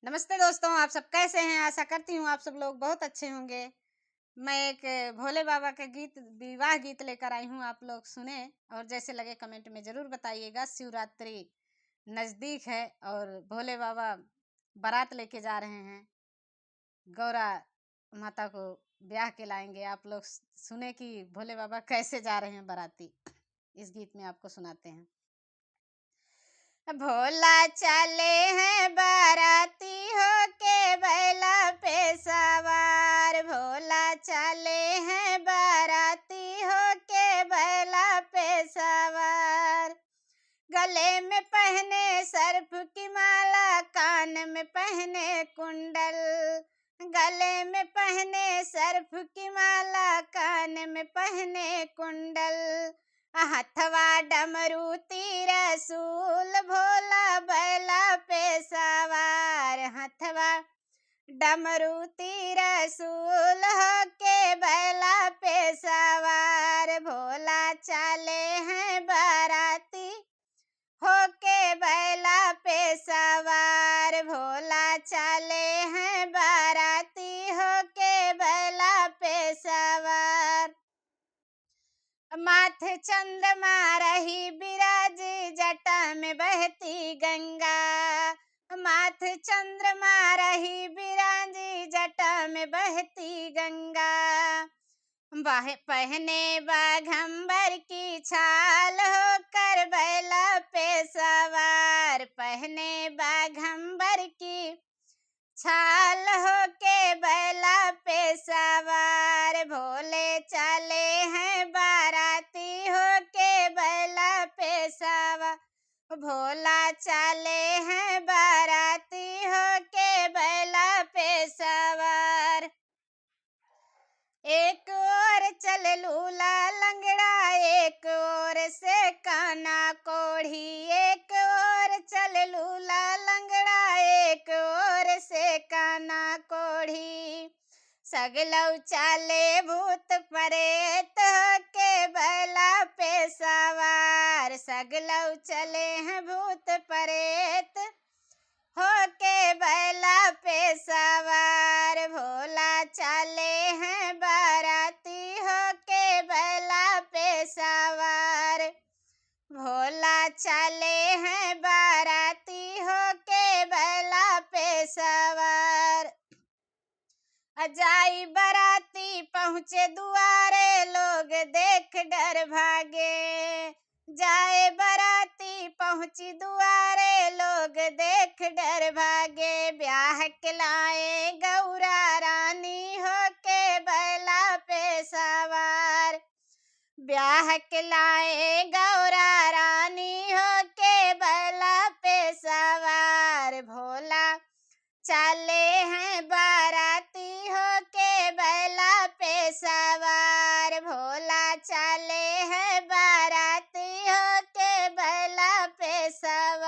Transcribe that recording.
नमस्ते दोस्तों, आप सब कैसे हैं? आशा करती हूँ आप सब लोग बहुत अच्छे होंगे। मैं एक भोले बाबा का गीत विवाह गीत लेकर आई हूँ, आप लोग सुने और जैसे लगे कमेंट में ज़रूर बताइएगा। शिवरात्रि नज़दीक है और भोले बाबा बारात लेके जा रहे हैं। गौरा माता को ब्याह के लाएंगे। आप लोग सुने कि भोले बाबा कैसे जा रहे हैं बाराती। इस गीत में आपको सुनाते हैं। भोला चले हैं बाराती होके बैला पे सवार। भोला चले हैं बाराती होके बैला पे सवार। गले में पहने सर्प की माला, कान में पहने कुंडल। गले में पहने सर्प की माला, कान में पहने कुंडल। हथवा डमरू तीर सूल, भोला बैला पे सवार। हथवा डमरू तीर सूल होके बैला पे सवार। भोला चले हैं बाराती होके बैला पे सवार। भोला चले हैं बाराती होके बैला पे सवार। माथे चंद्रमा रही बिराजी, जटा में बहती गंगा। माथे चंद्रमा रही बिराजी, जटा में बहती गंगा। पहने बाघंबर की छाल, होकर बैला पे सवार। पहने बाघंबर की छाल होके बैला पे सवार। भोले चले हैं बाराती होके बैला पे सवार। भोला चले हैं बाराती होके बैला पे सवार। एक और चल लूला लंगड़ा, एक और से काना कोढ़ी। एक और चल लूला लंगड़ा, एक और से काना कोढ़ी। सगलौ चाले भूत प्रेत होके बैला पे सवार। सगलौ चले हैं भूत प्रेत होके बैला पे सवार। भोला चले हैं बाराती होके बैला पे सवार। भोला चले हैं बाराती होके बैला पे सवार। अजाई बाराती पहुँचे दुआरे, लोग देख डर भागे। जाए बाराती पहुँची दुआरे, लोग देख डर भागे। ब्याह के लाए गौरा रानी होके बैला पे सवार। ब्याह के लाए गौरा रानी होके बैला पे सवार। भोला चले हैं बाराती होके बैला पे सवार। भोला चले हैं बाराती होके बैला पे सवार।